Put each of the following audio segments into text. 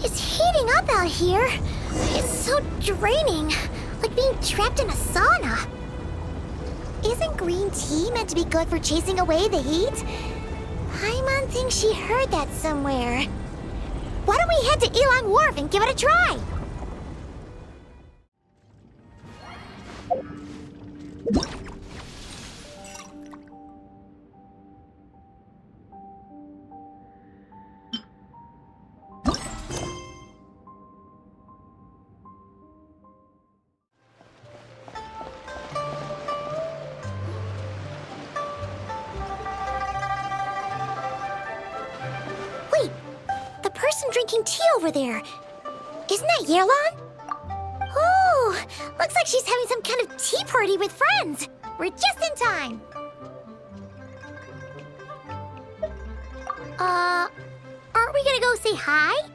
It's heating up out here. It's so draining, like being trapped in a sauna. Isn't green tea meant to be good for chasing away the heat? Paimon thinks she heard that somewhere. Why don't we head to Yilong Wharf and give it a try? Wait, the person drinking tea over there. Isn't that Yelan? Oh, looks like she's having some kind of tea party with friends. We're just in time. Aren't we gonna go say hi?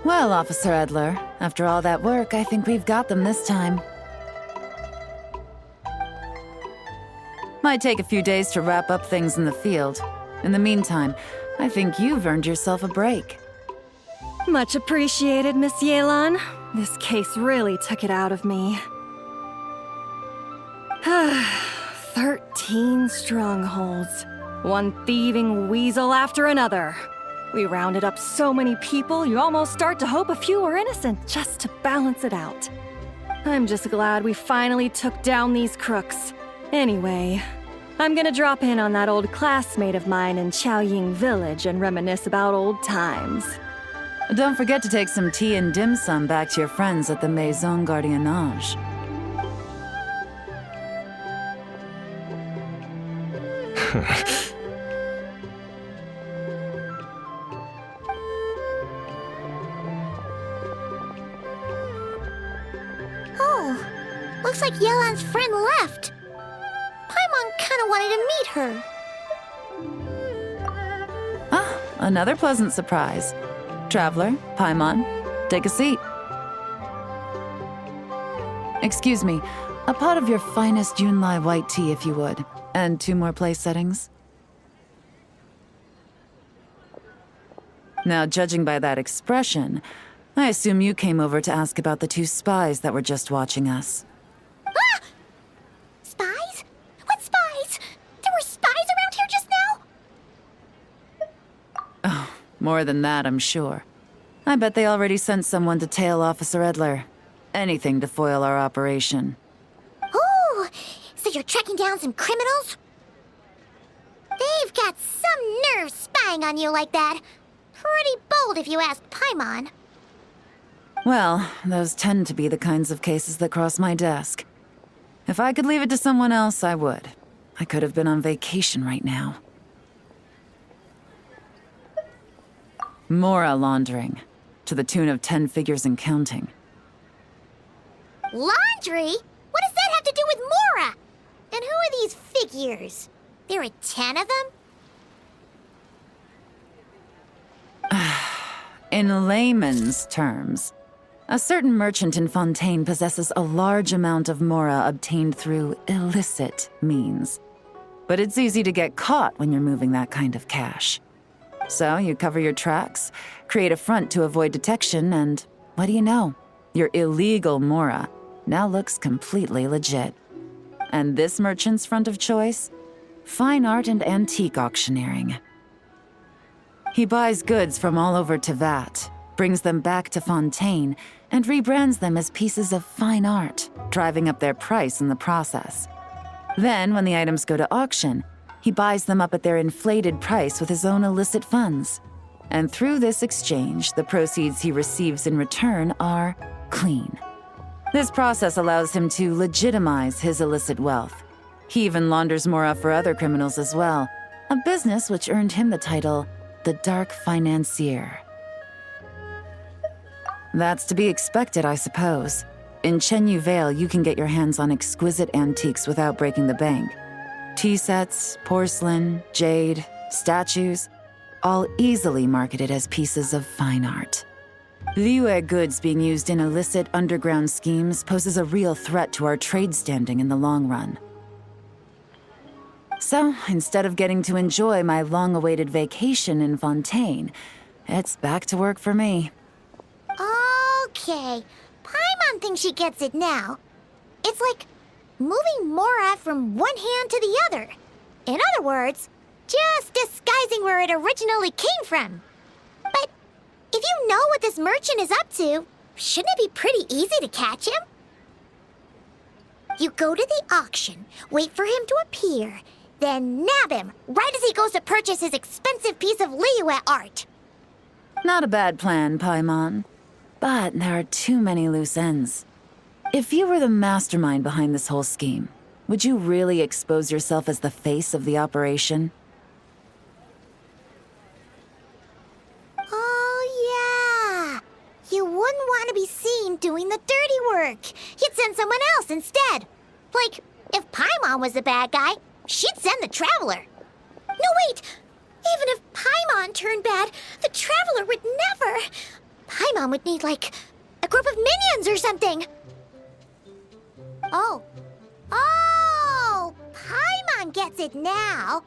Well, Officer Edler, after all that work, I think we've got them this time. Might take a few days to wrap up things in the field. In the meantime, I think you've earned yourself a break. Much appreciated, Miss Yelan. This case really took it out of me. 13 strongholds. One thieving weasel after another. We rounded up so many people, you almost start to hope a few were innocent just to balance it out. I'm just glad we finally took down these crooks. Anyway, I'm gonna drop in on that old classmate of mine in Chaoying Village and reminisce about old times. Don't forget to take some tea and dim sum back to your friends at the Maison Gardiennage. Oh, looks like Yelan's friend left. Paimon kinda wanted to meet her. Ah, another pleasant surprise. Traveler, Paimon, take a seat. Excuse me, a pot of your finest Yunlai white tea if you would, and 2 more place settings. Now, judging by that expression, I assume you came over to ask about the 2 spies that were just watching us. Ah! Spies? What spies? There were spies around here just now? Oh, more than that, I'm sure. I bet they already sent someone to tail Officer Edler. Anything to foil our operation. Oh, so you're tracking down some criminals? They've got some nerve spying on you like that. Pretty bold if you ask Paimon. Well, those tend to be the kinds of cases that cross my desk. If I could leave it to someone else, I would. I could have been on vacation right now. Mora laundering, to the tune of 10 figures and counting. Laundry? What does that have to do with Mora? And who are these figures? There are 10 of them? In layman's terms, a certain merchant in Fontaine possesses a large amount of Mora obtained through illicit means. But it's easy to get caught when you're moving that kind of cash. So you cover your tracks, create a front to avoid detection, and what do you know? Your illegal Mora now looks completely legit. And this merchant's front of choice? Fine art and antique auctioneering. He buys goods from all over Teyvat, brings them back to Fontaine, and rebrands them as pieces of fine art, driving up their price in the process. Then, when the items go to auction, he buys them up at their inflated price with his own illicit funds. And through this exchange, the proceeds he receives in return are clean. This process allows him to legitimize his illicit wealth. He even launders Mora for other criminals as well, a business which earned him the title the Dark Financier. That's to be expected, I suppose. In Chenyu Vale, you can get your hands on exquisite antiques without breaking the bank. Tea sets, porcelain, jade, statues, all easily marketed as pieces of fine art. Liyue goods being used in illicit underground schemes poses a real threat to our trade standing in the long run. So, instead of getting to enjoy my long-awaited vacation in Fontaine, it's back to work for me. Okay, Paimon thinks she gets it now. It's like moving Mora from one hand to the other. In other words, just disguising where it originally came from. But if you know what this merchant is up to, shouldn't it be pretty easy to catch him? You go to the auction, wait for him to appear, then nab him right as he goes to purchase his expensive piece of Liyue art. Not a bad plan, Paimon. But there are too many loose ends. If you were the mastermind behind this whole scheme, would you really expose yourself as the face of the operation? Oh, yeah. You wouldn't want to be seen doing the dirty work. You'd send someone else instead. Like, if Paimon was the bad guy, she'd send the Traveler. No, wait! Even if Paimon turned bad, the Traveler would never. Paimon would need, like, a group of minions or something. Oh, Paimon gets it now.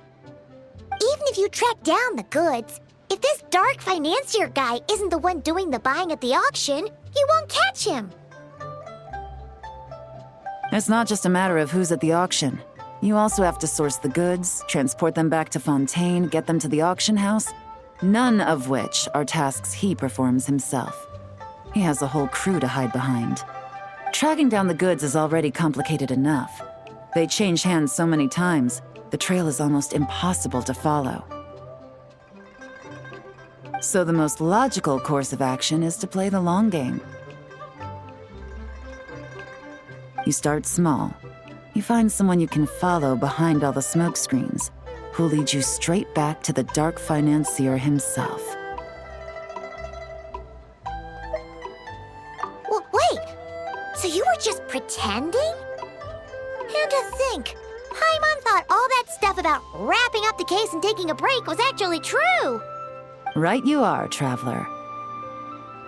Even if you track down the goods, if this dark financier guy isn't the one doing the buying at the auction, you won't catch him. It's not just a matter of who's at the auction. You also have to source the goods, transport them back to Fontaine, get them to the auction house, none of which are tasks he performs himself. He has a whole crew to hide behind. Tracking down the goods is already complicated enough. They change hands so many times, the trail is almost impossible to follow. So the most logical course of action is to play the long game. You start small. You find someone you can follow behind all the smoke screens, who'll lead you straight back to the dark financier himself. Wait, so you were just pretending? And to think, Paimon thought all that stuff about wrapping up the case and taking a break was actually true. Right you are, Traveler.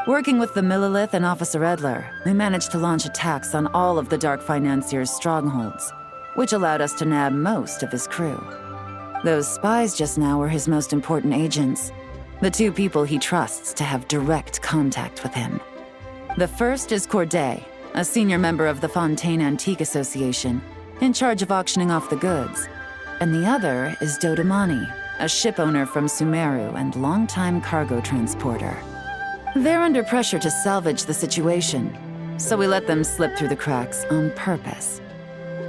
Working with the Millilith and Officer Edler, we managed to launch attacks on all of the Dark Financier's strongholds, which allowed us to nab most of his crew. Those spies just now were his most important agents, the two people he trusts to have direct contact with him. The first is Corday, a senior member of the Fontaine Antique Association, in charge of auctioning off the goods. And the other is Dodamani, a ship owner from Sumeru and longtime cargo transporter. They're under pressure to salvage the situation, so we let them slip through the cracks on purpose.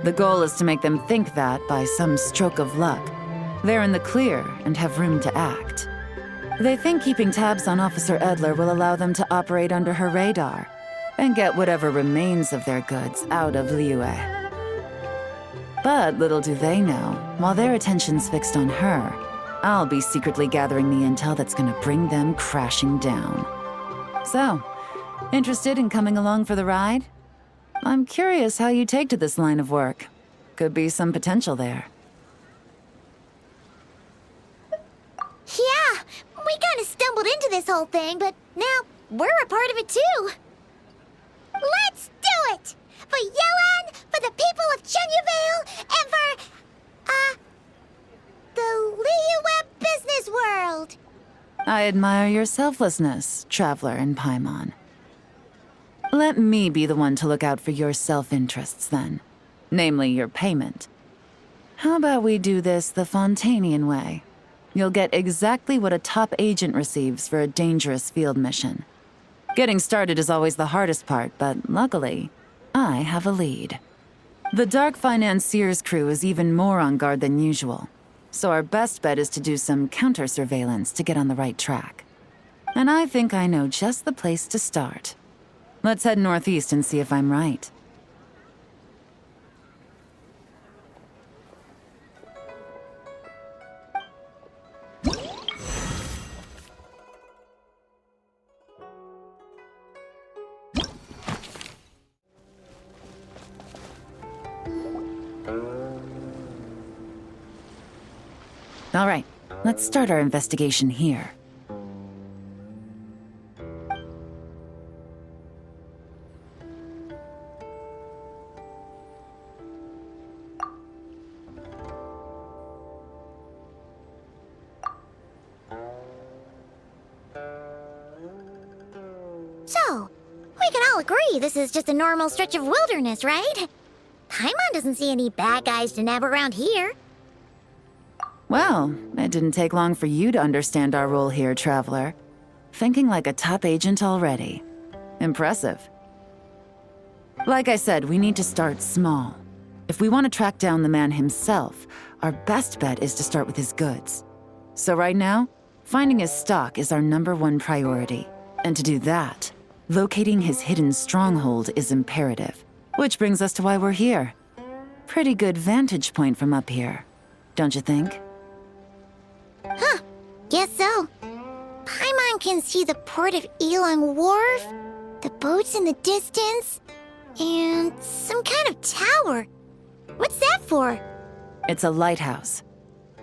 The goal is to make them think that, by some stroke of luck, they're in the clear and have room to act. They think keeping tabs on Officer Edler will allow them to operate under her radar and get whatever remains of their goods out of Liyue. But little do they know, while their attention's fixed on her, I'll be secretly gathering the intel that's gonna bring them crashing down. So, interested in coming along for the ride? I'm curious how you take to this line of work. Could be some potential there. Yeah, we kind of stumbled into this whole thing, but now we're a part of it too. Let's do it! For Yelan, for the people of Chenyavale, and for, the Liyue business world! I admire your selflessness, Traveler and Paimon. Let me be the one to look out for your self-interests then. Namely, your payment. How about we do this the Fontainian way? You'll get exactly what a top agent receives for a dangerous field mission. Getting started is always the hardest part, but luckily, I have a lead. The Dark Financier's crew is even more on guard than usual, so our best bet is to do some counter-surveillance to get on the right track. And I think I know just the place to start. Let's head northeast and see if I'm right. All right, let's start our investigation here. all agree this is just a normal stretch of wilderness, right? Paimon doesn't see any bad guys to nab around here. Well, it didn't take long for you to understand our role here, Traveler. Thinking like a top agent already. Impressive. Like I said, we need to start small. If we want to track down the man himself, our best bet is to start with his goods. So right now, finding his stock is our #1 priority. And to do that, locating his hidden stronghold is imperative. Which brings us to why we're here. Pretty good vantage point from up here, don't you think? Huh, guess so. Paimon can see the port of Yilong Wharf, the boats in the distance, and some kind of tower. What's that for? It's a lighthouse.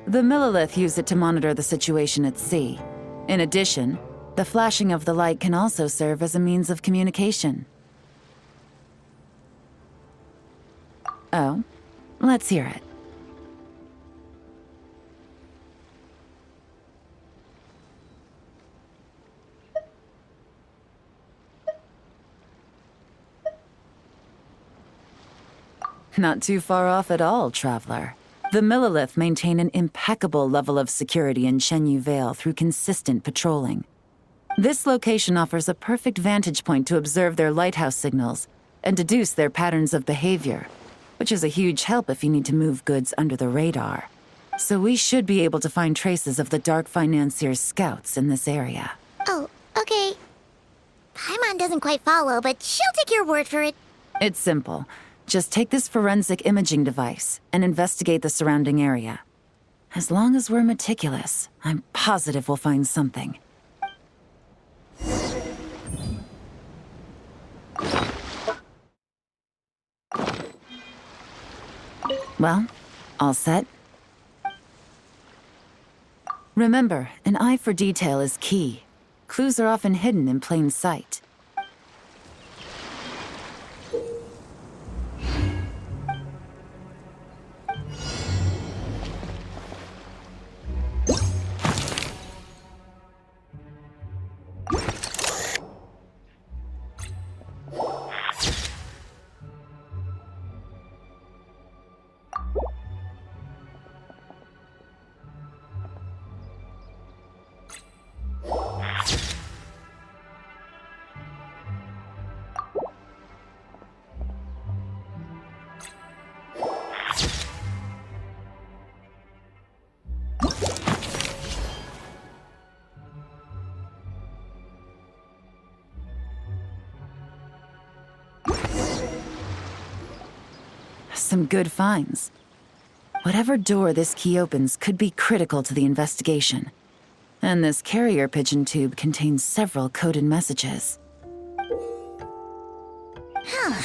The Millilith use it to monitor the situation at sea. In addition, the flashing of the light can also serve as a means of communication. Oh, let's hear it. Not too far off at all, Traveler. The Millilith maintain an impeccable level of security in Shenyu Vale through consistent patrolling. This location offers a perfect vantage point to observe their lighthouse signals and deduce their patterns of behavior, which is a huge help if you need to move goods under the radar. So we should be able to find traces of the Dark Financier's scouts in this area. Oh, okay. Paimon doesn't quite follow, but she'll take your word for it. It's simple. Just take this forensic imaging device and investigate the surrounding area. As long as we're meticulous, I'm positive we'll find something. Well, all set? Remember, an eye for detail is key. Clues are often hidden in plain sight. Some good finds. Whatever door this key opens could be critical to the investigation. And this carrier pigeon tube contains several coded messages. Huh.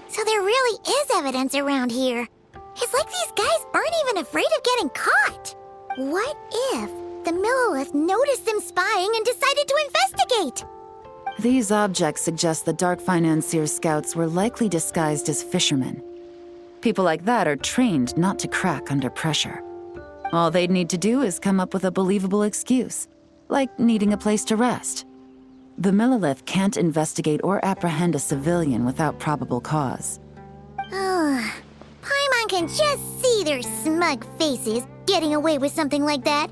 So there really is evidence around here. It's like these guys aren't even afraid of getting caught. What if the Millilith noticed them spying and decided to investigate? These objects suggest the Dark Financier scouts were likely disguised as fishermen. People like that are trained not to crack under pressure. All they'd need to do is come up with a believable excuse, like needing a place to rest. The Millilith can't investigate or apprehend a civilian without probable cause. Ugh. Paimon can just see their smug faces getting away with something like that.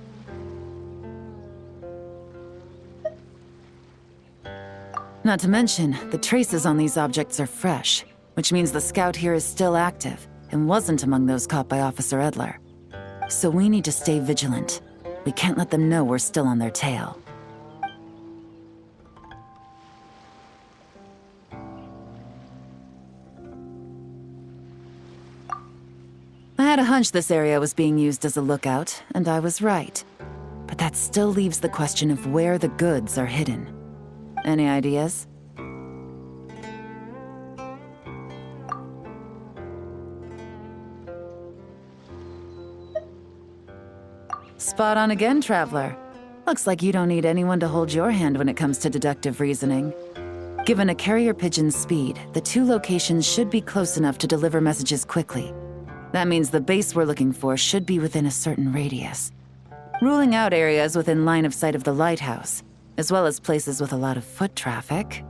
Not to mention, the traces on these objects are fresh, which means the scout here is still active and wasn't among those caught by Officer Edler. So we need to stay vigilant. We can't let them know we're still on their tail. I had a hunch this area was being used as a lookout, and I was right. But that still leaves the question of where the goods are hidden. Any ideas? Spot on again, Traveler. Looks like you don't need anyone to hold your hand when it comes to deductive reasoning. Given a carrier pigeon's speed, the two locations should be close enough to deliver messages quickly. That means the base we're looking for should be within a certain radius. Ruling out areas within line of sight of the lighthouse, as well as places with a lot of foot traffic.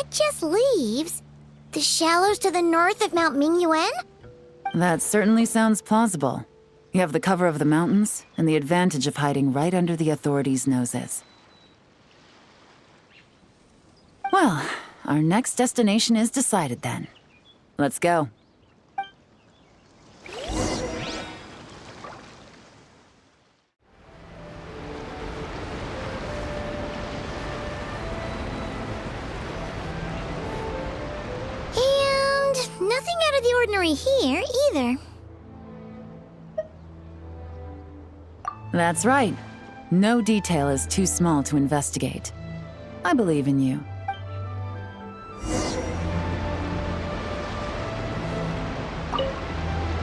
it just leaves? The shallows to the north of Mount Mingyuan? That certainly sounds plausible. You have the cover of the mountains, and the advantage of hiding right under the authorities' noses. Well, our next destination is decided then. Let's go. And nothing out of the ordinary here, either. That's right. No detail is too small to investigate. I believe in you.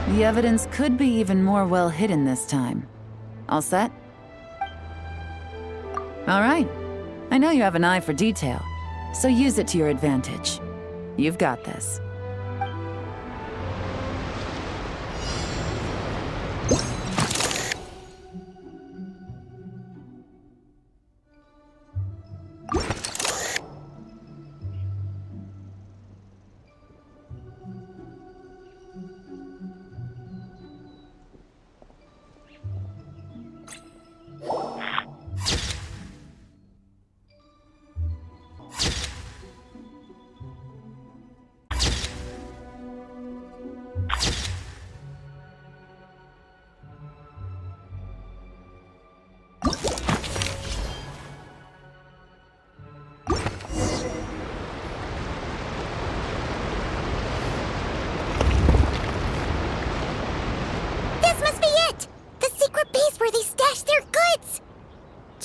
The evidence could be even more well hidden this time. All set? All right. I know you have an eye for detail, so use it to your advantage. You've got this.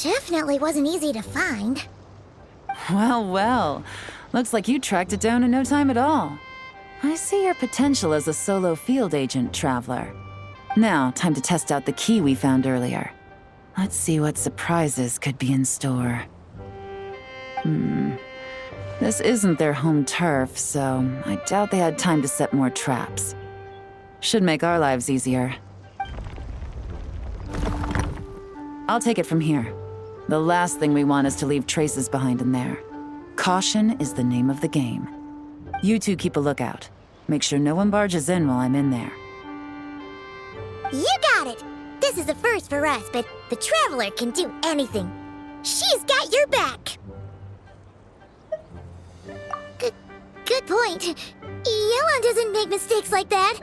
Definitely wasn't easy to find. Well, well. Looks like you tracked it down in no time at all. I see your potential as a solo field agent, Traveler. Now, time to test out the key we found earlier. Let's see what surprises could be in store. This isn't their home turf, so I doubt they had time to set more traps. Should make our lives easier. I'll take it from here. The last thing we want is to leave traces behind in there. Caution is the name of the game. You two keep a lookout. Make sure no one barges in while I'm in there. You got it! This is a first for us, but the Traveler can do anything. She's got your back! Good point. Yelan doesn't make mistakes like that.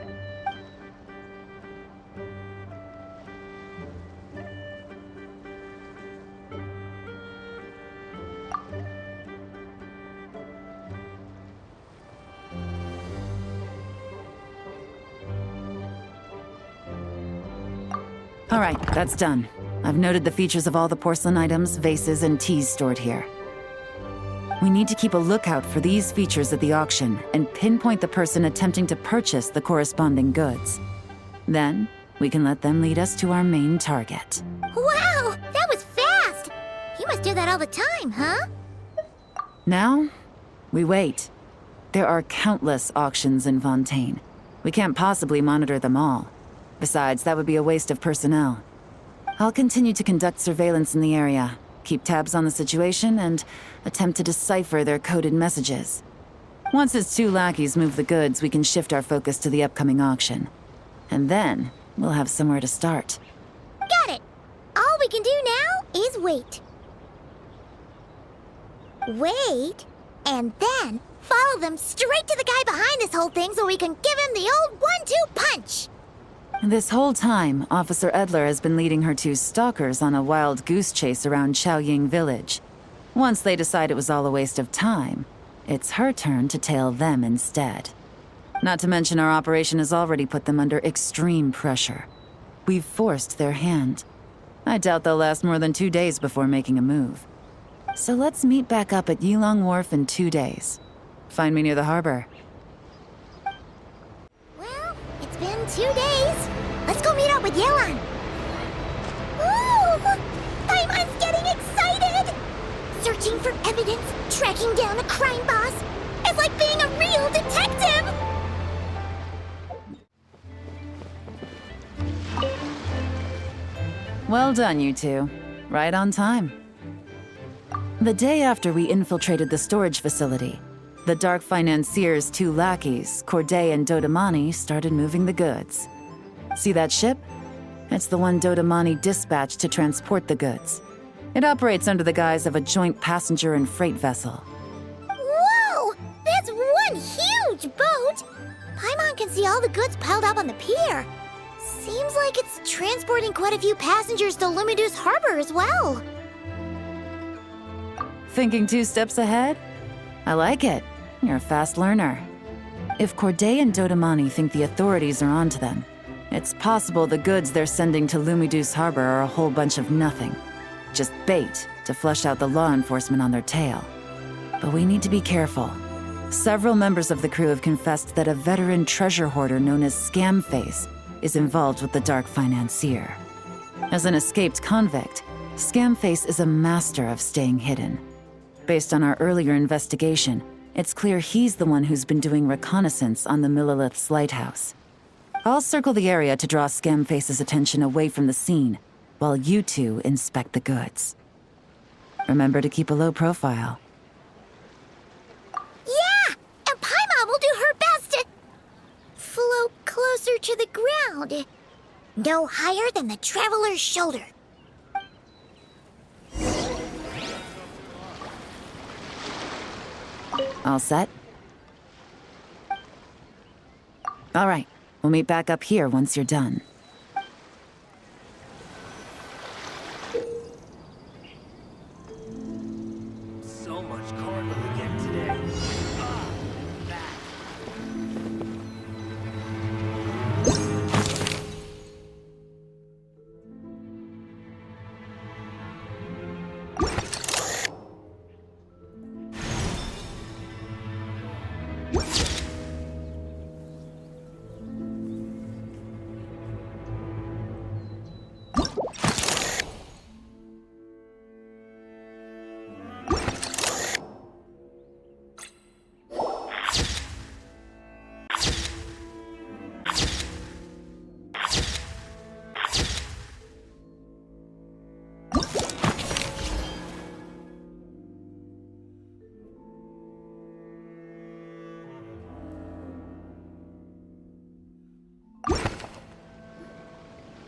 All right, that's done. I've noted the features of all the porcelain items, vases, and teas stored here. We need to keep a lookout for these features at the auction and pinpoint the person attempting to purchase the corresponding goods. Then, we can let them lead us to our main target. Wow, that was fast! You must do that all the time, huh? Now, we wait. There are countless auctions in Fontaine. We can't possibly monitor them all. Besides, that would be a waste of personnel. I'll continue to conduct surveillance in the area, keep tabs on the situation, and attempt to decipher their coded messages. Once its two lackeys move the goods, we can shift our focus to the upcoming auction. And then, we'll have somewhere to start. Got it! All we can do now is wait. Wait, and then follow them straight to the guy behind this whole thing so we can give him the old 1-2 punch! This whole time, Officer Edler has been leading her two stalkers on a wild goose chase around Chaoying Village. Once they decide it was all a waste of time, it's her turn to tail them instead. Not to mention our operation has already put them under extreme pressure. We've forced their hand. I doubt they'll last more than 2 days before making a move. So let's meet back up at Yilong Wharf in 2 days. Find me near the harbor. Well, it's been 2 days. Let's go meet up with Yelan. Ooh! Paimon's getting excited! Searching for evidence, tracking down a crime boss. It's like being a real detective! Well done, you two. Right on time. The day after we infiltrated the storage facility, The Dark Financier's two lackeys, Corday and Dodamani, started moving the goods. See that ship? It's the one Dodamani dispatched to transport the goods. It operates under the guise of a joint passenger and freight vessel. Whoa! That's one huge boat! Paimon can see all the goods piled up on the pier. Seems like it's transporting quite a few passengers to LUMINE Harbor as well. Thinking 2 steps ahead? I like it. You're a fast learner. If Corday and Dodamani think the authorities are onto them, it's possible the goods they're sending to LUMINE Harbor are a whole bunch of nothing. Just bait to flush out the law enforcement on their tail. But we need to be careful. Several members of the crew have confessed that a veteran treasure hoarder known as Scamface is involved with the Dark Financier. As an escaped convict, Scamface is a master of staying hidden. Based on our earlier investigation, it's clear he's the one who's been doing reconnaissance on the Millilith's lighthouse. I'll circle the area to draw Scamface's attention away from the scene, while you two inspect the goods. Remember to keep a low profile. Yeah! And Paimon will do her best to float closer to the ground. No higher than the traveler's shoulder. All set? All right, we'll meet back up here once you're done. So much cargo again today. That.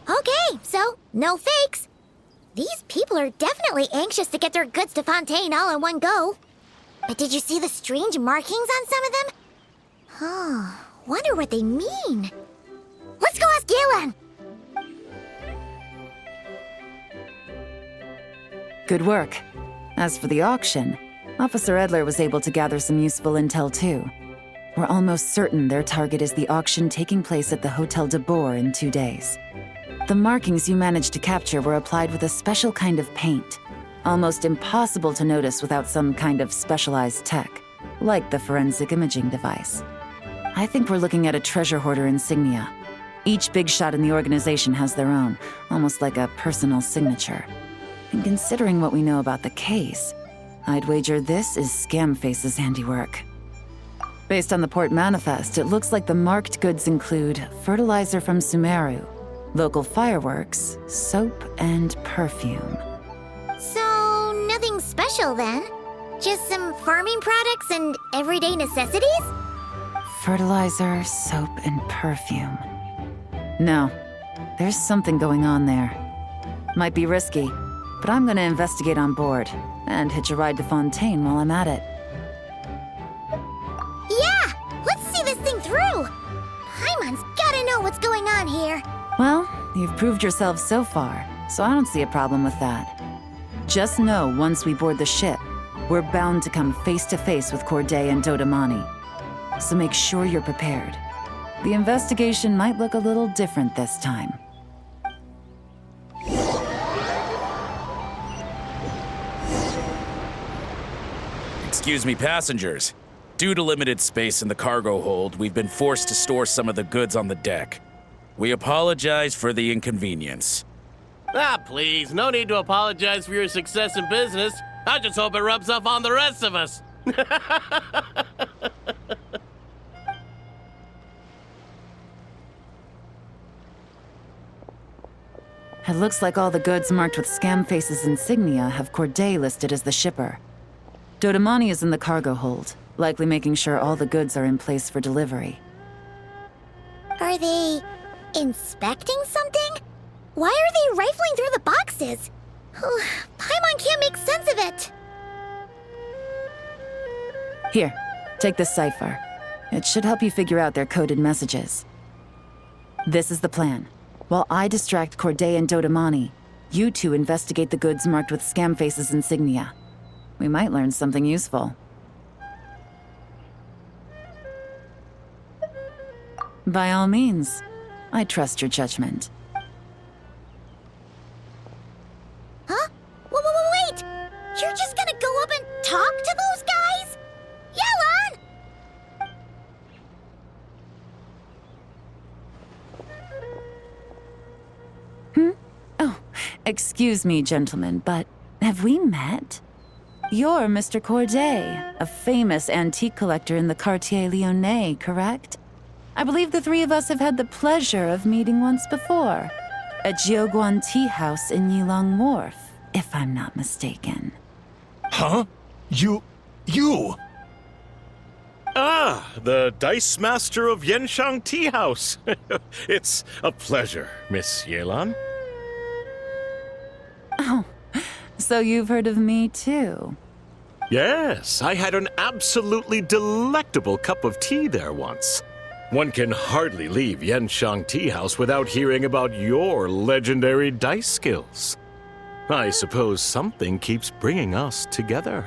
Okay, so no fakes. These people are definitely anxious to get their goods to Fontaine all in one go. But did you see the strange markings on some of them? Huh, wonder what they mean. Let's go ask Yelan! Good work. As for the auction, Officer Edler was able to gather some useful intel too. We're almost certain their target is the auction taking place at the Hotel de Boer in 2 days. The markings you managed to capture were applied with a special kind of paint, almost impossible to notice without some kind of specialized tech, like the forensic imaging device. I think we're looking at a treasure hoarder insignia. Each big shot in the organization has their own, almost like a personal signature. And considering what we know about the case, I'd wager this is Scamface's handiwork. Based on the port manifest, it looks like the marked goods include fertilizer from Sumeru, local fireworks, soap, and perfume. So, nothing special then? Just some farming products and everyday necessities? Fertilizer, soap, and perfume. No, there's something going on there. Might be risky, but I'm gonna investigate on board and hitch a ride to Fontaine while I'm at it. Yeah! Let's see this thing through! Paimon's gotta know what's going on here. Well, you've proved yourself so far, so I don't see a problem with that. Just know once we board the ship, we're bound to come face to face with Corday and Dodamani. So make sure you're prepared. The investigation might look a little different this time. Excuse me, passengers. Due to limited space in the cargo hold, we've been forced to store some of the goods on the deck. We apologize for the inconvenience. Ah, please, no need to apologize for your success in business. I just hope it rubs off on the rest of us. It looks like all the goods marked with Scamface's insignia have Corday listed as the shipper. Dodamani is in the cargo hold, likely making sure all the goods are in place for delivery. Are they inspecting something? Why are they rifling through the boxes? Paimon can't make sense of it. Here, take this cipher. It should help you figure out their coded messages. This is the plan. While I distract Corday and Dodamani, you two investigate the goods marked with Scamface's insignia. We might learn something useful. By all means, I trust your judgment. Huh? Wait! You're just gonna go up and talk to those guys? Yelan! Oh, excuse me, gentlemen, but have we met? You're Mr. Corday, a famous antique collector in the Quartier Lyonnais, correct? I believe the three of us have had the pleasure of meeting once before. At Jiuguan Tea House in Yilong Wharf, if I'm not mistaken. Huh? You... Ah, the Dice Master of Yenshang Tea House. It's a pleasure, Miss Yelan. Oh, so you've heard of me too? Yes, I had an absolutely delectable cup of tea there once. One can hardly leave Yenshang Tea House without hearing about your legendary dice skills. I suppose something keeps bringing us together.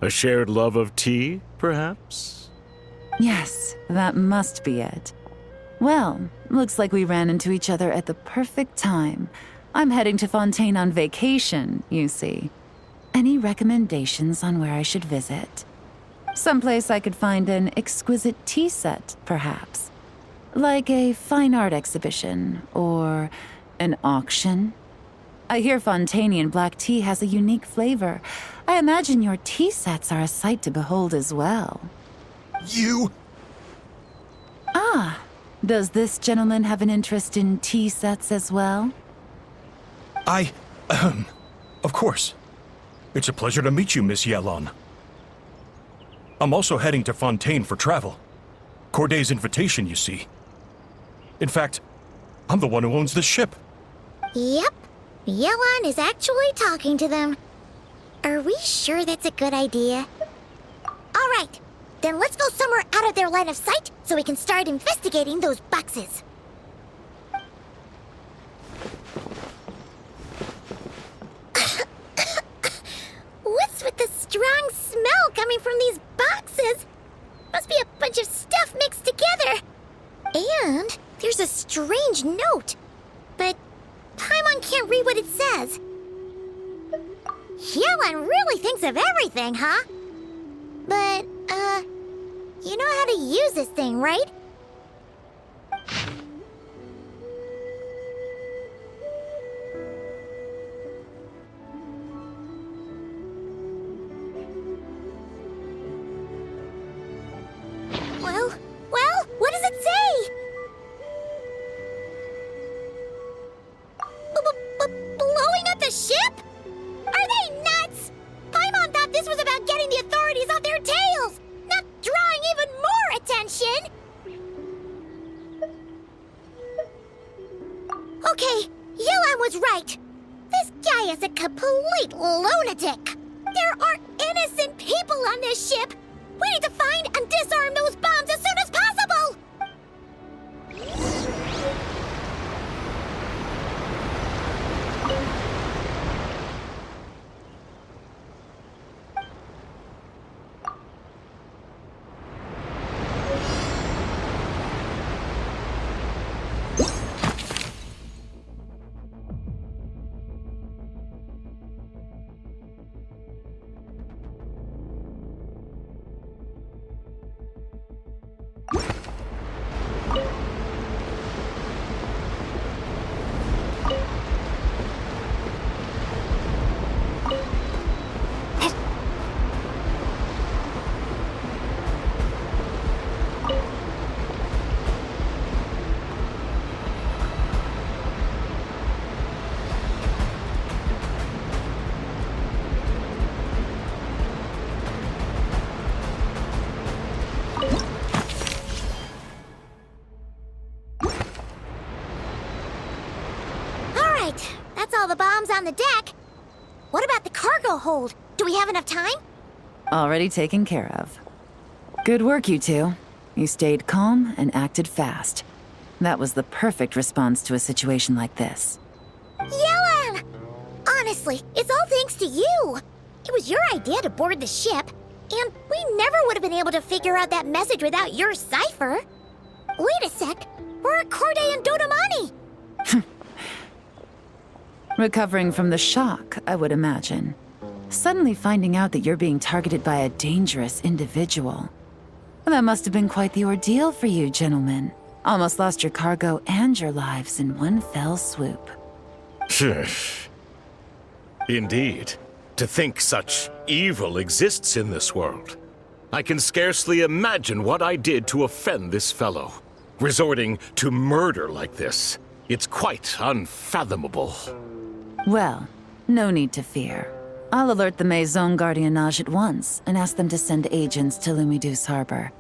A shared love of tea, perhaps? Yes, that must be it. Well, looks like we ran into each other at the perfect time. I'm heading to Fontaine on vacation, you see. Any recommendations on where I should visit? Someplace I could find an exquisite tea set, perhaps. Like a fine art exhibition, or an auction. I hear Fontainian black tea has a unique flavor. I imagine your tea sets are a sight to behold as well. You... Ah, does this gentleman have an interest in tea sets as well? Of course. It's a pleasure to meet you, Miss Yelan. I'm also heading to Fontaine for travel. Corday's invitation, you see. In fact, I'm the one who owns the ship. Yep. Yelan is actually talking to them. Are we sure that's a good idea? Alright, then let's go somewhere out of their line of sight so we can start investigating those boxes. What's with the strong smell coming from these boxes? Must be a bunch of stuff mixed together. And there's a strange note. But Paimon can't read what it says. Yelan really thinks of everything, huh? But, you know how to use this thing, right? Well, what does it say? Blowing up the ship? Are they nuts? Paimon thought this was about getting the authorities off their tails, not drawing even more attention. Okay, Yelan was right. This guy is a complete lunatic. There are innocent people on this ship. We need to find and disarm those bombs as soon as possible! Alright, that's all the bombs on the deck. What about the cargo hold? Do we have enough time? Already taken care of. Good work, you two. You stayed calm and acted fast. That was the perfect response to a situation like this. Yelan! Honestly, it's all thanks to you. It was your idea to board the ship, and we never would have been able to figure out that message without your cipher. Wait a sec, we're at Corday and Dodamani. Recovering from the shock, I would imagine. Suddenly finding out that you're being targeted by a dangerous individual. That must have been quite the ordeal for you, gentlemen. Almost lost your cargo and your lives in one fell swoop. Indeed. To think such evil exists in this world. I can scarcely imagine what I did to offend this fellow. Resorting to murder like this. It's quite unfathomable. Well, no need to fear. I'll alert the Maison Gardiennage at once and ask them to send agents to Lumine's harbor.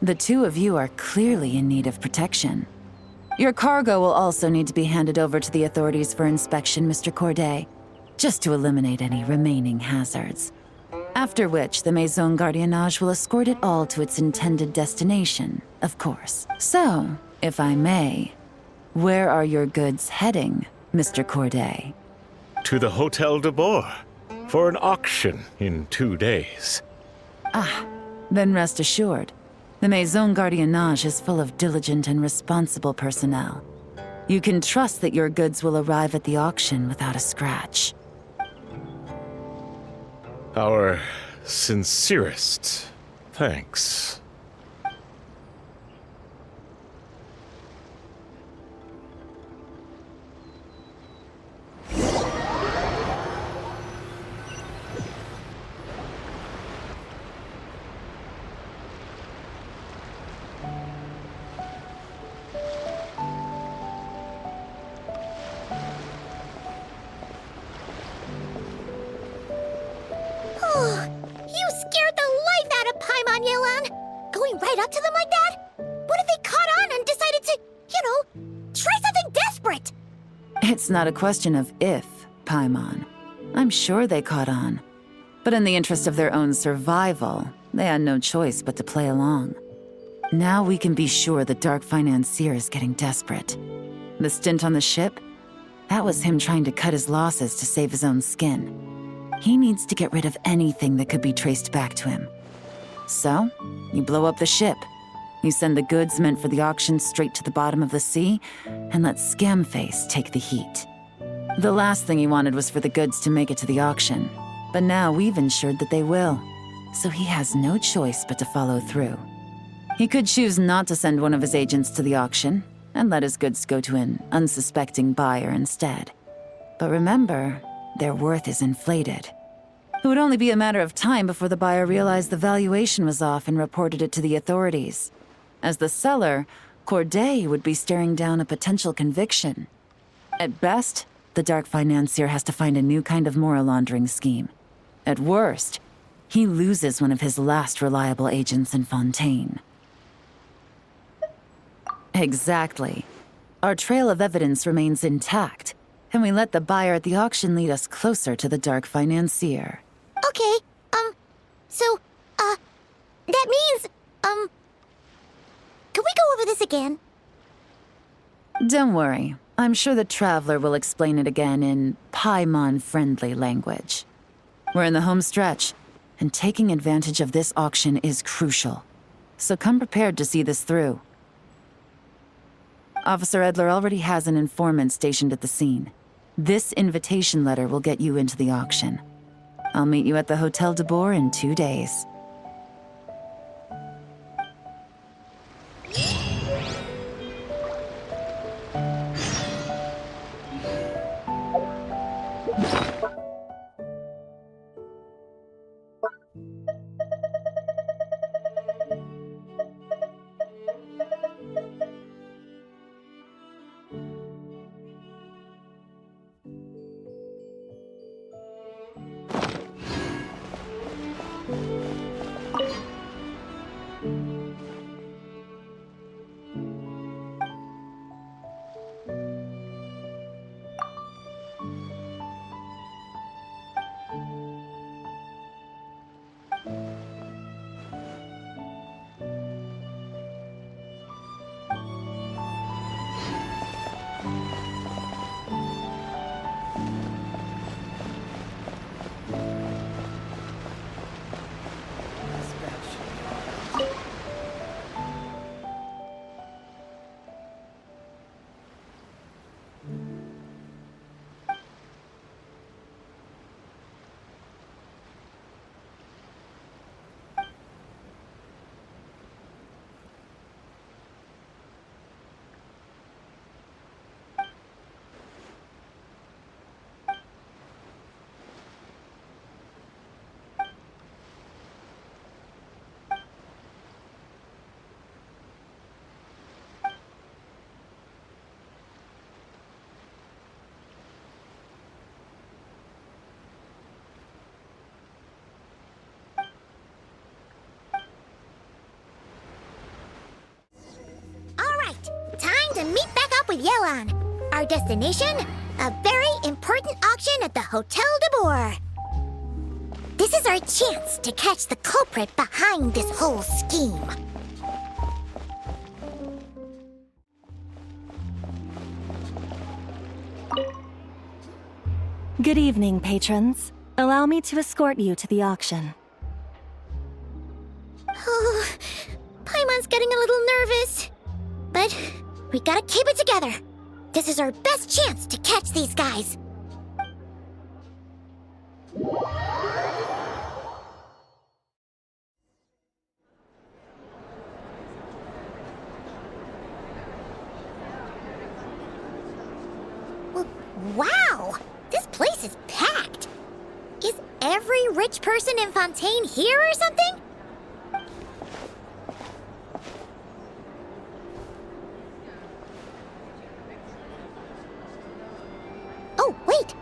The two of you are clearly in need of protection. Your cargo will also need to be handed over to the authorities for inspection, Mr. Corday, just to eliminate any remaining hazards. After which, the Maison Gardiennage will escort it all to its intended destination, of course. So, if I may, where are your goods heading, Mr. Corday? To the Hotel de Boer for an auction in 2 days. Then rest assured, the Maison Gardiennage is full of diligent and responsible personnel. You can trust that your goods will arrive at the auction without a scratch. Our sincerest thanks. You scared the life out of Paimon, Yelan! Going right up to them like that? What if they caught on and decided to, try something desperate? It's not a question of if, Paimon. I'm sure they caught on. But in the interest of their own survival, they had no choice but to play along. Now we can be sure the Dark Financier is getting desperate. The stint on the ship? That was him trying to cut his losses to save his own skin. He needs to get rid of anything that could be traced back to him. So, you blow up the ship. You send the goods meant for the auction straight to the bottom of the sea, and let Scamface take the heat. The last thing he wanted was for the goods to make it to the auction, but now we've ensured that they will, so he has no choice but to follow through. He could choose not to send one of his agents to the auction, and let his goods go to an unsuspecting buyer instead. But remember, their worth is inflated. It would only be a matter of time before the buyer realized the valuation was off and reported it to the authorities. As the seller, Corday would be staring down a potential conviction. At best, the Dark Financier has to find a new kind of moral laundering scheme. At worst, he loses one of his last reliable agents in Fontaine. Exactly. Our trail of evidence remains intact, and we let the buyer at the auction lead us closer to the Dark Financier. Okay, that means, can we go over this again? Don't worry. I'm sure the Traveler will explain it again in Paimon-friendly language. We're in the home stretch, and taking advantage of this auction is crucial. So come prepared to see this through. Officer Edler already has an informant stationed at the scene. This invitation letter will get you into the auction. I'll meet you at the Hotel de Boer in 2 days. with Yelan. Our destination? A very important auction at the Hotel de Boer. This is our chance to catch the culprit behind this whole scheme. Good evening, patrons. Allow me to escort you to the auction. Oh, Paimon's getting a little nervous. But we gotta keep it together. This is our best chance to catch these guys. Wow! This place is packed! Is every rich person in Fontaine here or something? Oh, wait!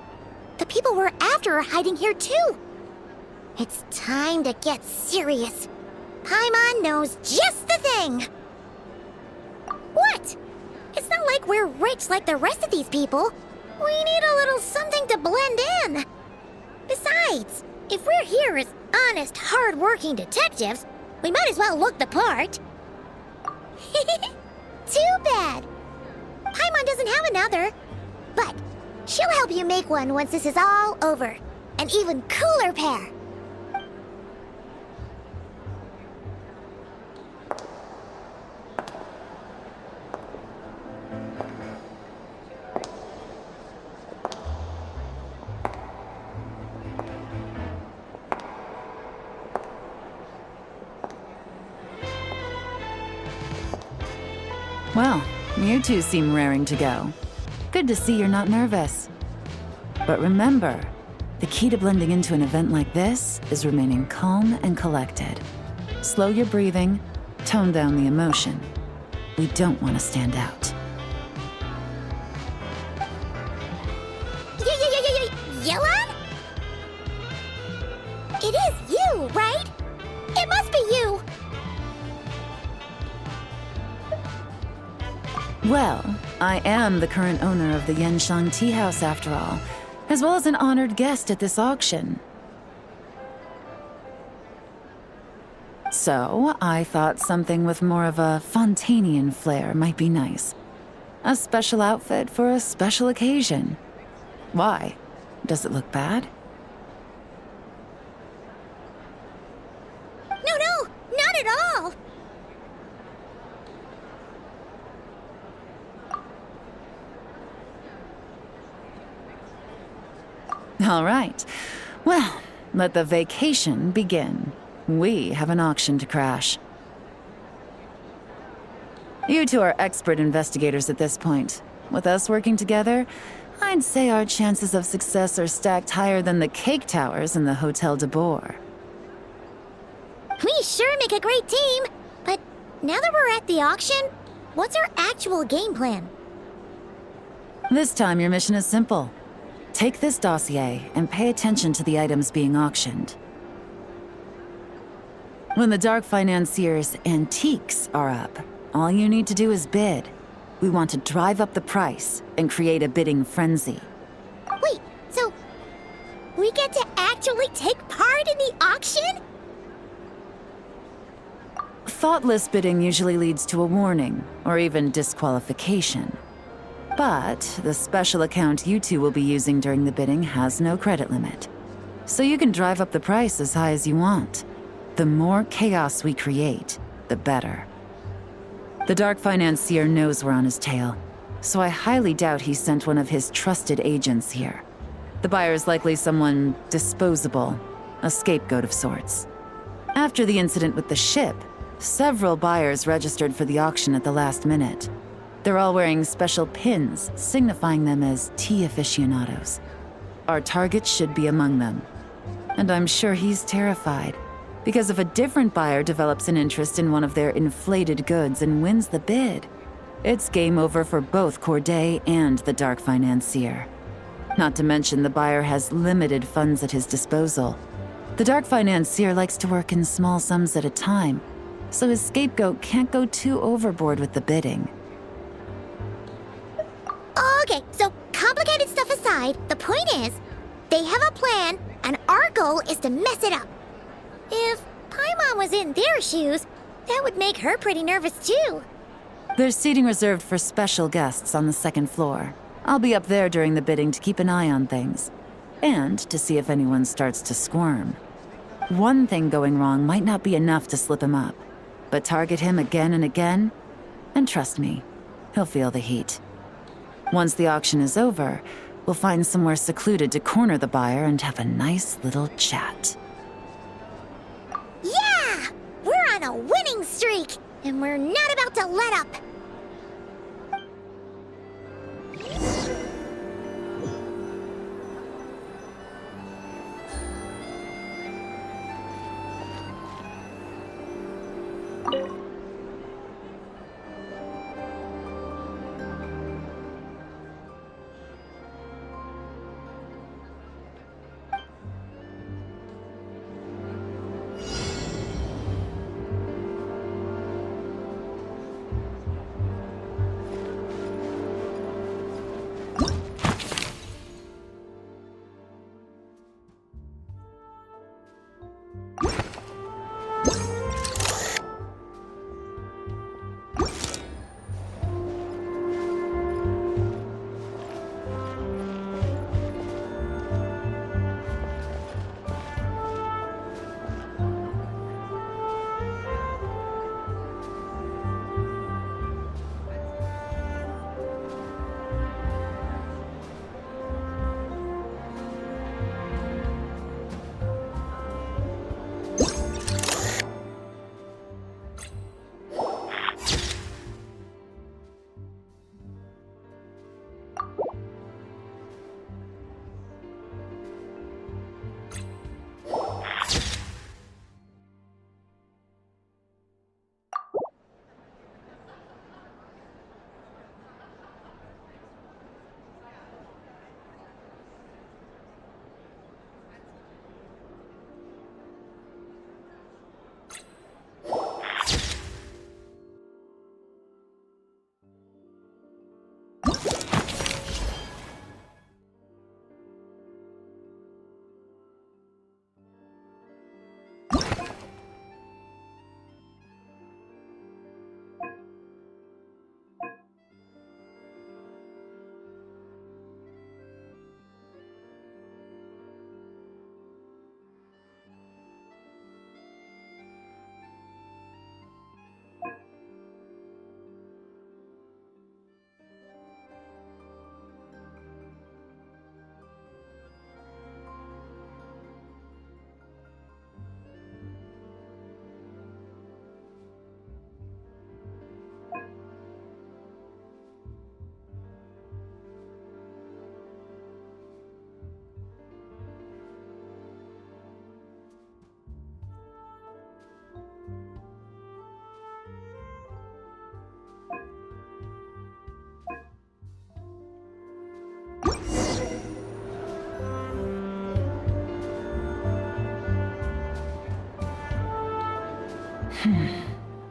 The people we're after are hiding here too! It's time to get serious. Paimon knows just the thing! What? It's not like we're rich like the rest of these people. We need a little something to blend in. Besides, if we're here as honest, hard-working detectives, we might as well look the part. Too bad. Paimon doesn't have another. But she'll help you make one once this is all over. An even cooler pair. Well, you two seem raring to go. Good to see you're not nervous. But remember, the key to blending into an event like this is remaining calm and collected. Slow your breathing, tone down the emotion. We don't want to stand out. Yelan? It is you, right? It must be you! Well, I am the current owner of the Yenshang Tea House after all, as well as an honored guest at this auction. So, I thought something with more of a Fontainian flair might be nice. A special outfit for a special occasion. Why? Does it look bad? No, not at all! All right. Well, let the vacation begin. We have an auction to crash. You two are expert investigators at this point. With us working together, I'd say our chances of success are stacked higher than the cake towers in the Hotel de Boer. We sure make a great team! But now that we're at the auction, what's our actual game plan? This time your mission is simple. Take this dossier and pay attention to the items being auctioned. When the Dark Financier's antiques are up, all you need to do is bid. We want to drive up the price and create a bidding frenzy. Wait, so we get to actually take part in the auction? Thoughtless bidding usually leads to a warning, or even disqualification. But the special account you two will be using during the bidding has no credit limit. So you can drive up the price as high as you want. The more chaos we create, the better. The Dark Financier knows we're on his tail, so I highly doubt he sent one of his trusted agents here. The buyer's likely someone disposable, a scapegoat of sorts. After the incident with the ship, several buyers registered for the auction at the last minute. They're all wearing special pins, signifying them as tea aficionados. Our target should be among them. And I'm sure he's terrified, because if a different buyer develops an interest in one of their inflated goods and wins the bid, it's game over for both Corday and the Dark Financier. Not to mention the buyer has limited funds at his disposal. The Dark Financier likes to work in small sums at a time, so his scapegoat can't go too overboard with the bidding. aside, the point is, they have a plan, and our goal is to mess it up. If Paimon was in their shoes, that would make her pretty nervous too. There's seating reserved for special guests on the second floor. I'll be up there during the bidding to keep an eye on things. And to see if anyone starts to squirm. One thing going wrong might not be enough to slip him up. But target him again and again, and trust me, he'll feel the heat. Once the auction is over, we'll find somewhere secluded to corner the buyer and have a nice little chat. Yeah! We're on a winning streak, and we're not about to let up.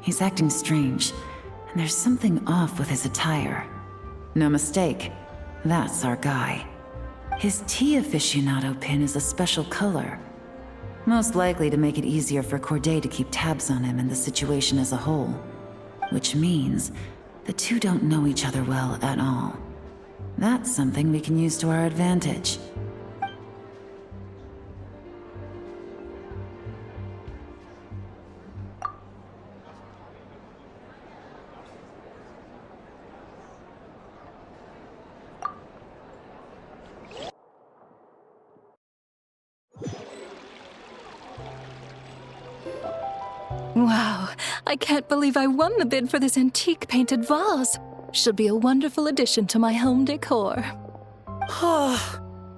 He's acting strange, and there's something off with his attire. No mistake, that's our guy. His tea aficionado pin is a special color. Most likely to make it easier for Corday to keep tabs on him and the situation as a whole. Which means the two don't know each other well at all. That's something we can use to our advantage. Wow, I can't believe I won the bid for this antique painted vase. Should be a wonderful addition to my home decor.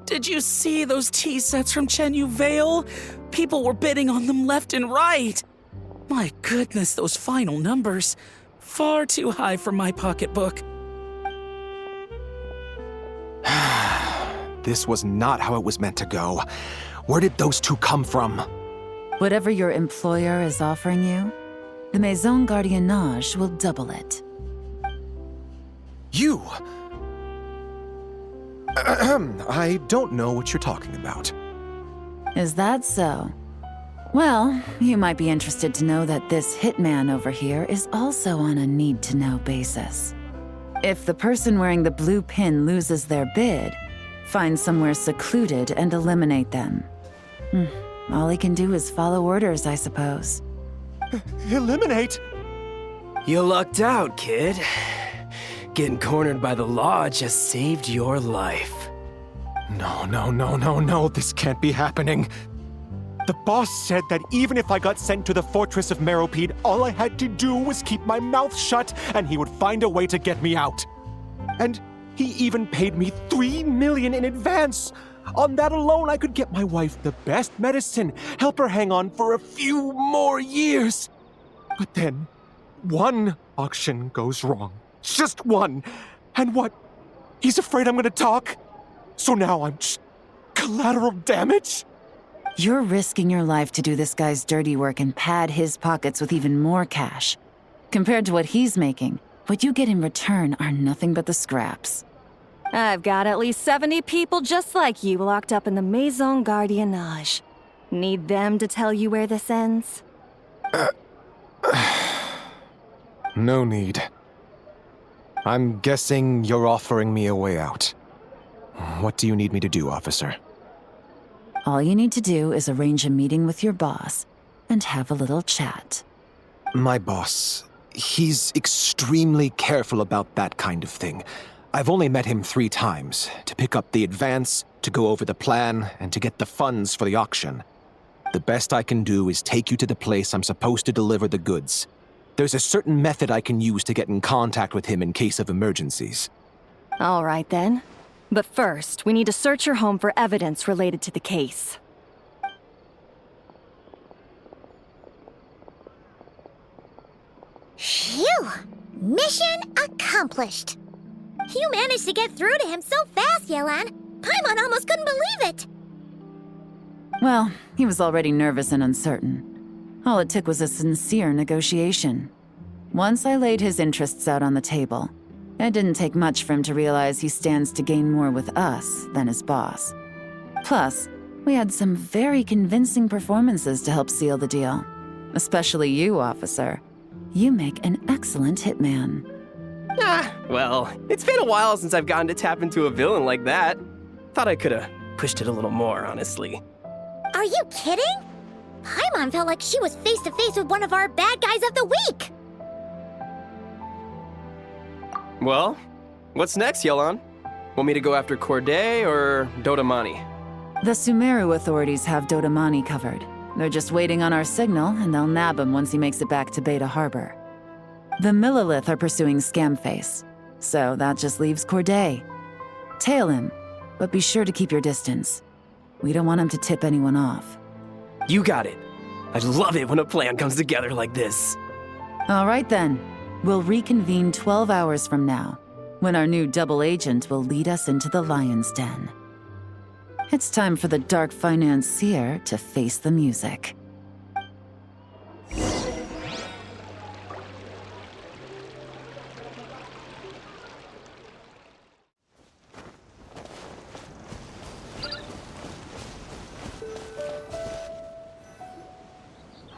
Did you see those tea sets from Chenyu Vale? People were bidding on them left and right. My goodness, those final numbers. Far too high for my pocketbook. This was not how it was meant to go. Where did those two come from? Whatever your employer is offering you, the Maison Gardiennage will double it. You! I don't know what you're talking about. Is that so? Well, you might be interested to know that this hitman over here is also on a need-to-know basis. If the person wearing the blue pin loses their bid, find somewhere secluded and eliminate them. All he can do is follow orders, I suppose. Eliminate? You lucked out, kid. Getting cornered by the law just saved your life. No, this can't be happening. The boss said that even if I got sent to the fortress of Meropede, all I had to do was keep my mouth shut and he would find a way to get me out. And he even paid me $3 million in advance. On that alone, I could get my wife the best medicine, help her hang on for a few more years. But then, one auction goes wrong. Just one. And what? He's afraid I'm gonna talk? So now I'm just collateral damage? You're risking your life to do this guy's dirty work and pad his pockets with even more cash. Compared to what he's making, what you get in return are nothing but the scraps. I've got at least 70 people just like you locked up in the Maison Gardiennage. Need them to tell you where this ends? No need. I'm guessing you're offering me a way out. What do you need me to do, officer? All you need to do is arrange a meeting with your boss and have a little chat. My boss, he's extremely careful about that kind of thing. I've only met him 3 times, to pick up the advance, to go over the plan, and to get the funds for the auction. The best I can do is take you to the place I'm supposed to deliver the goods. There's a certain method I can use to get in contact with him in case of emergencies. All right then. But first, we need to search your home for evidence related to the case. Phew! Mission accomplished! You managed to get through to him so fast, Yelan. Paimon almost couldn't believe it. Well, he was already nervous and uncertain. All it took was a sincere negotiation. Once I laid his interests out on the table, it didn't take much for him to realize he stands to gain more with us than his boss. Plus, we had some very convincing performances to help seal the deal. Especially you, officer. You make an excellent hitman. Well, it's been a while since I've gotten to tap into a villain like that. Thought I could've pushed it a little more, honestly. Are you kidding? Paimon felt like she was face to face with one of our bad guys of the week. Well, what's next, Yelan? Want me to go after Corday or Dodamani? The Sumeru authorities have Dodamani covered. They're just waiting on our signal, and they'll nab him once he makes it back to Beta Harbor. The Millilith are pursuing Scamface, so that just leaves Corday. Tail him, but be sure to keep your distance. We don't want him to tip anyone off. You got it. I love it when a plan comes together like this. All right then. We'll reconvene 12 hours from now, when our new double agent will lead us into the Lion's Den. It's time for the Dark Financier to face the music.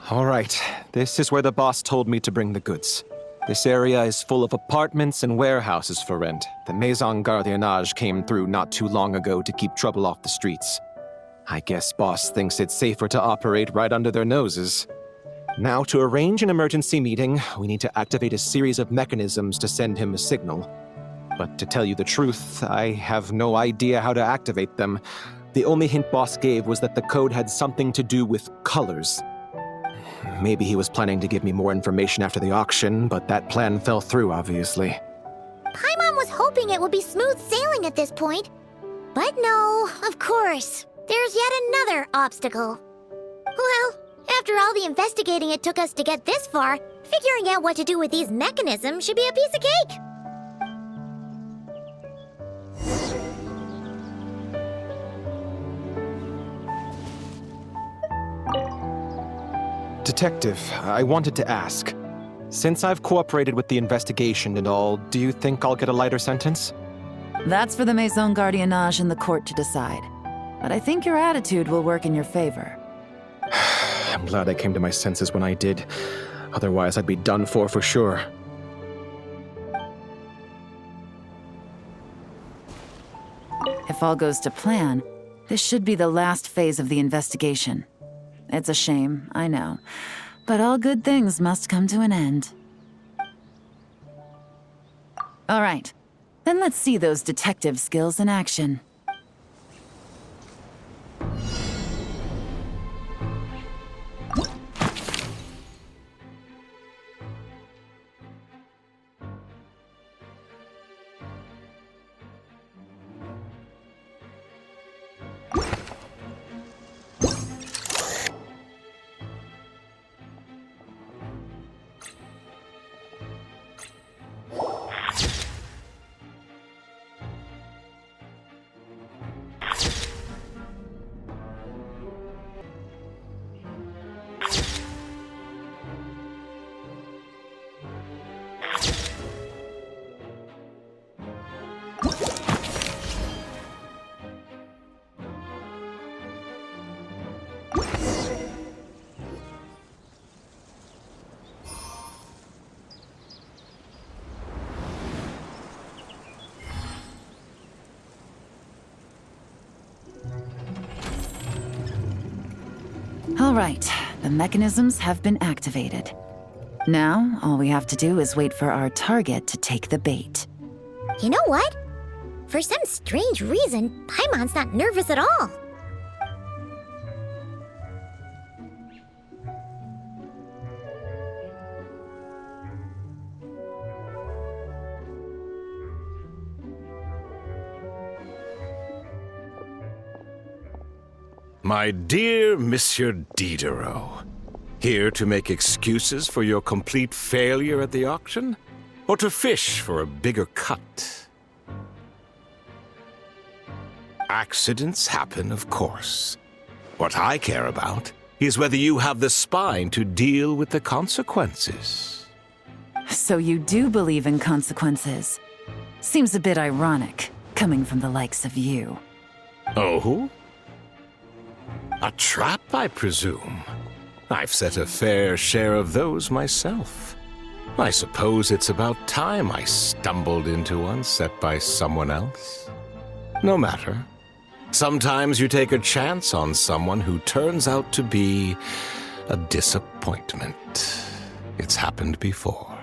All right, this is where the boss told me to bring the goods. This area is full of apartments and warehouses for rent. The Maison Gardiennage came through not too long ago to keep trouble off the streets. I guess boss thinks it's safer to operate right under their noses. Now, to arrange an emergency meeting, we need to activate a series of mechanisms to send him a signal. But to tell you the truth, I have no idea how to activate them. The only hint boss gave was that the code had something to do with colors. Maybe he was planning to give me more information after the auction, but that plan fell through, obviously. Paimon was hoping it would be smooth sailing at this point. But no, of course. There's yet another obstacle. Well, after all the investigating it took us to get this far, figuring out what to do with these mechanisms should be a piece of cake. Detective, I wanted to ask. Since I've cooperated with the investigation and all, do you think I'll get a lighter sentence? That's for the Maison Gardiennage and the court to decide. But I think your attitude will work in your favor. I'm glad I came to my senses when I did. Otherwise, I'd be done for sure. If all goes to plan, this should be the last phase of the investigation. It's a shame, I know. But all good things must come to an end. All right. Then let's see those detective skills in action. All right, the mechanisms have been activated. Now, all we have to do is wait for our target to take the bait. You know what? For some strange reason, Paimon's not nervous at all. My dear Monsieur Diderot, here to make excuses for your complete failure at the auction? Or to fish for a bigger cut? Accidents happen, of course. What I care about is whether you have the spine to deal with the consequences. So you do believe in consequences. Seems a bit ironic, coming from the likes of you. Oh? A trap, I presume. I've set a fair share of those myself. I suppose it's about time I stumbled into one set by someone else. No matter. Sometimes you take a chance on someone who turns out to be a disappointment. It's happened before.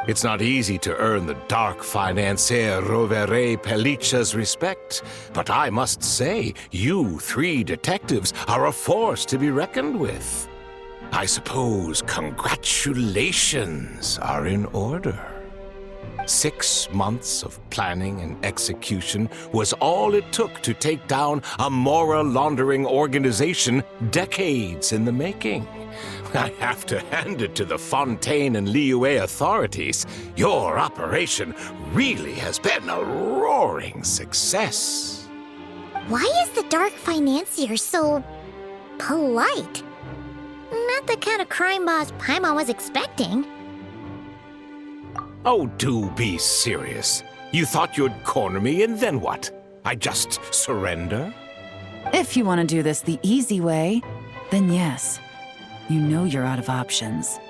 It's not easy to earn the dark financier Rovere Pelliccia's respect, but I must say, you three detectives are a force to be reckoned with. I suppose congratulations are in order. 6 months of planning and execution was all it took to take down a Mora laundering organization decades in the making. I have to hand it to the Fontaine and Liyue authorities. Your operation really has been a roaring success. Why is the dark financier so polite? Not the kind of crime boss Paimon was expecting. Oh, do be serious. You thought you'd corner me, and then what? I just surrender? If you want to do this the easy way, then yes. You know you're out of options.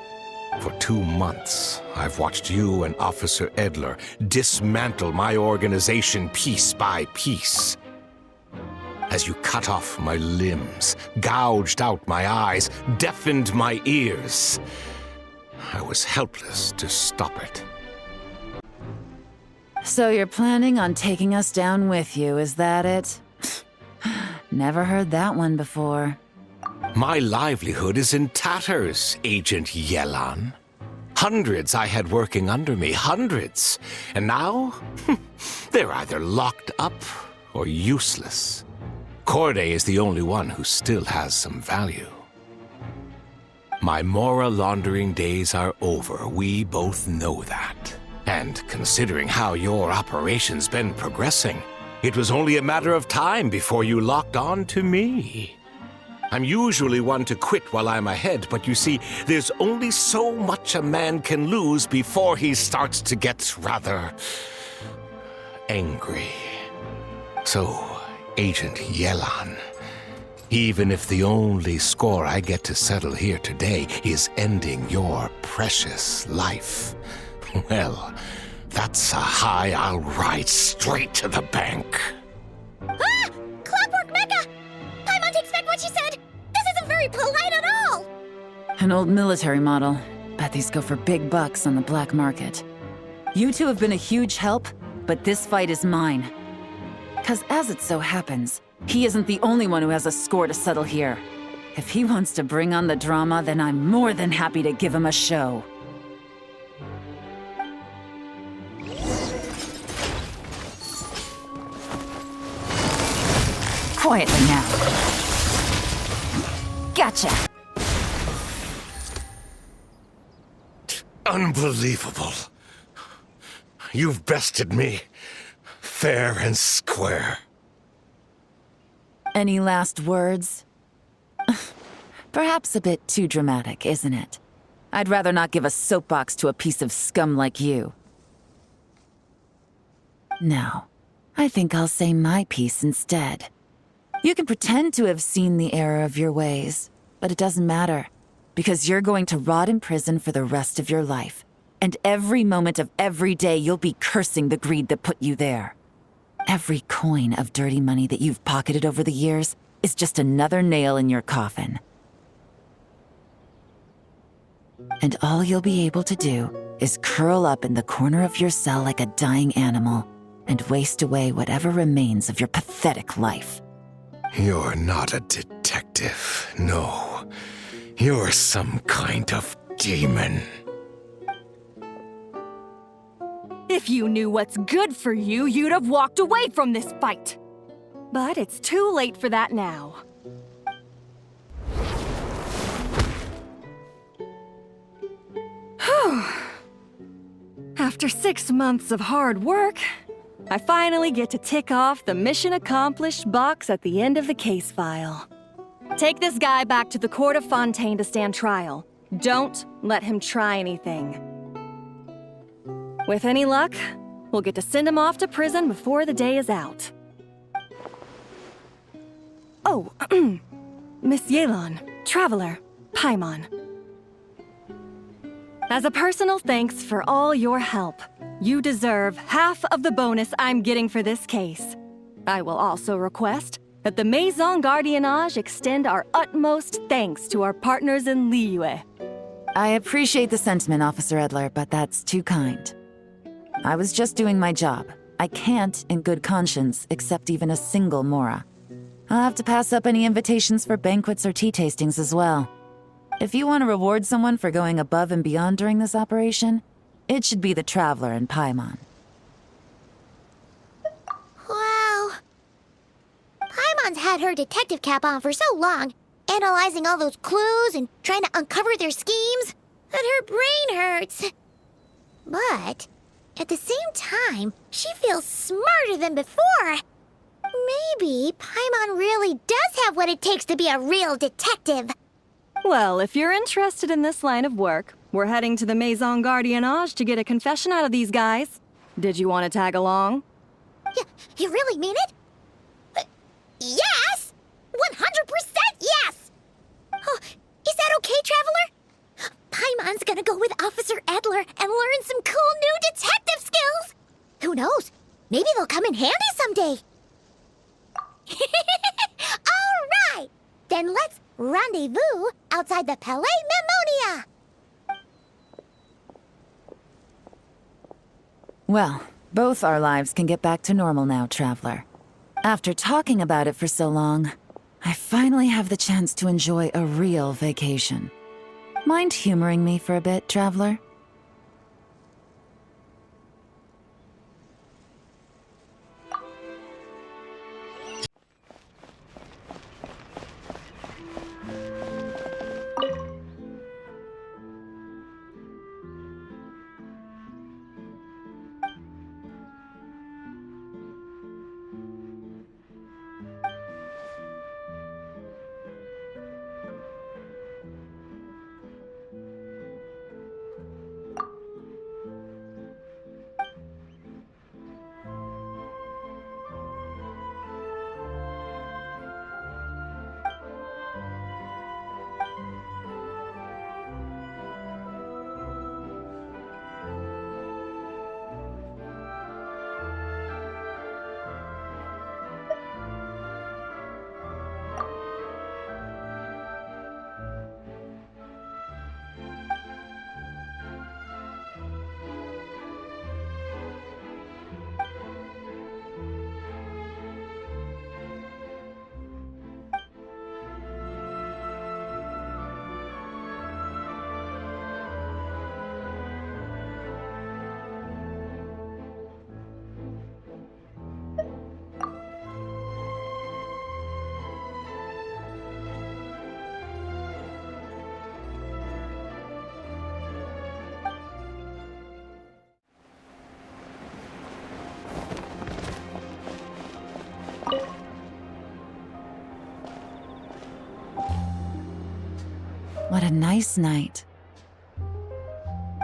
For 2 months, I've watched you and Officer Edler dismantle my organization piece by piece. As you cut off my limbs, gouged out my eyes, deafened my ears, I was helpless to stop it. So you're planning on taking us down with you, is that it? Never heard that one before. My livelihood is in tatters, Agent Yelan. Hundreds I had working under me, hundreds. And now, they're either locked up or useless. Corday is the only one who still has some value. My Mora laundering days are over, we both know that. And considering how your operation's been progressing, it was only a matter of time before you locked on to me. I'm usually one to quit while I'm ahead, but you see, there's only so much a man can lose before he starts to get rather angry. So, Agent Yelan, even if the only score I get to settle here today is ending your precious life, well, that's a high I'll ride straight to the bank. Ah! Clockwork Mecha! Paimon takes back what she said! This isn't very polite at all! An old military model. Bet these go for big bucks on the black market. You two have been a huge help, but this fight is mine. 'Cause as it so happens, he isn't the only one who has a score to settle here. If he wants to bring on the drama, then I'm more than happy to give him a show. Quietly now. Gotcha! Unbelievable. You've bested me, fair and square. Any last words? Perhaps a bit too dramatic, isn't it? I'd rather not give a soapbox to a piece of scum like you. No, I think I'll say my piece instead. You can pretend to have seen the error of your ways, but it doesn't matter, because you're going to rot in prison for the rest of your life. And every moment of every day you'll be cursing the greed that put you there. Every coin of dirty money that you've pocketed over the years is just another nail in your coffin. And all you'll be able to do is curl up in the corner of your cell like a dying animal and waste away whatever remains of your pathetic life. You're not a detective, no. You're some kind of demon. If you knew what's good for you, you'd have walked away from this fight. But it's too late for that now. Whew. After 6 months of hard work, I finally get to tick off the mission accomplished box at the end of the case file. Take this guy back to the court of Fontaine to stand trial. Don't let him try anything. With any luck, we'll get to send him off to prison before the day is out. Oh, Miss Yelan, Traveler, Paimon. As a personal thanks for all your help, you deserve half of the bonus I'm getting for this case. I will also request that the Maison Gardiennage extend our utmost thanks to our partners in Liyue. I appreciate the sentiment, Officer Edler, but that's too kind. I was just doing my job. I can't, in good conscience, accept even a single Mora. I'll have to pass up any invitations for banquets or tea tastings as well. If you want to reward someone for going above and beyond during this operation, it should be the Traveler and Paimon. Wow. Paimon's had her detective cap on for so long, analyzing all those clues and trying to uncover their schemes, that her brain hurts. But at the same time, she feels smarter than before. Maybe Paimon really does have what it takes to be a real detective. Well, if you're interested in this line of work, we're heading to the Maison Gardiennage to get a confession out of these guys. Did you want to tag along? You really mean it? Yes! 100% yes! Oh, is that okay, Traveler? Paimon's gonna go with Officer Edler and learn some cool new detective skills! Who knows? Maybe they'll come in handy someday. All right! Then let's rendezvous outside the Palais Mnemonia! Well, both our lives can get back to normal now, Traveler. After talking about it for so long, I finally have the chance to enjoy a real vacation. Mind humoring me for a bit, Traveler? What a nice night.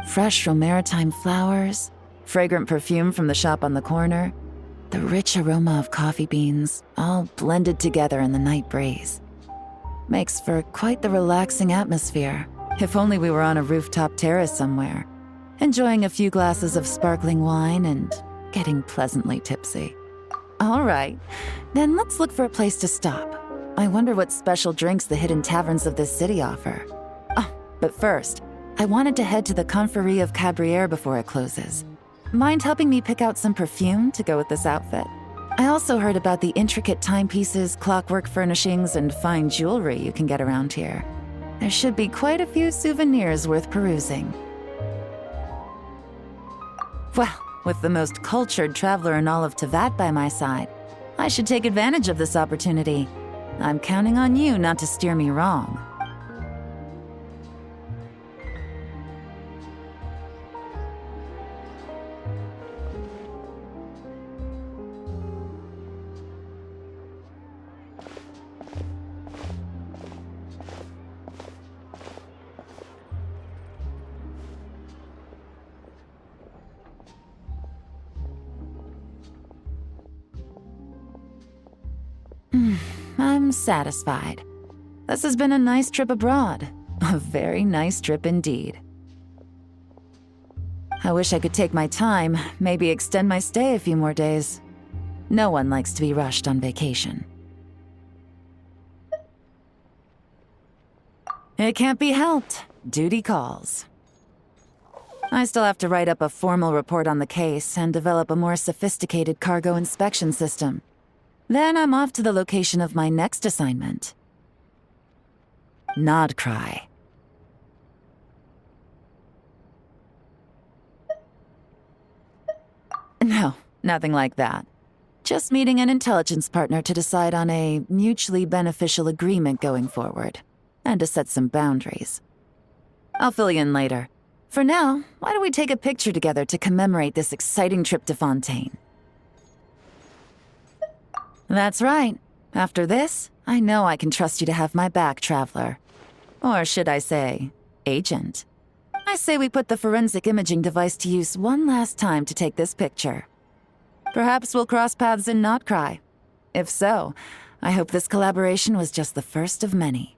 Fresh maritime flowers, fragrant perfume from the shop on the corner, the rich aroma of coffee beans, all blended together in the night breeze. Makes for quite the relaxing atmosphere. If only we were on a rooftop terrace somewhere, enjoying a few glasses of sparkling wine and getting pleasantly tipsy. All right, then let's look for a place to stop. I wonder what special drinks the hidden taverns of this city offer. Oh, but first, I wanted to head to the Confrérie of Cabriere before it closes. Mind helping me pick out some perfume to go with this outfit? I also heard about the intricate timepieces, clockwork furnishings, and fine jewelry you can get around here. There should be quite a few souvenirs worth perusing. Well, with the most cultured traveler in all of Teyvat by my side, I should take advantage of this opportunity. I'm counting on you not to steer me wrong. I'm satisfied. This has been a nice trip abroad. A very nice trip indeed. I wish I could take my time, maybe extend my stay a few more days. No one likes to be rushed on vacation. It can't be helped. Duty calls. I still have to write up a formal report on the case and develop a more sophisticated cargo inspection system. Then I'm off to the location of my next assignment. Nodcry. No, nothing like that. Just meeting an intelligence partner to decide on a mutually beneficial agreement going forward, and to set some boundaries. I'll fill you in later. For now, why don't we take a picture together to commemorate this exciting trip to Fontaine? That's right. After this, I know I can trust you to have my back, Traveler. Or should I say, Agent. I say we put the forensic imaging device to use one last time to take this picture. Perhaps we'll cross paths in Nodcry. If so, I hope this collaboration was just the first of many.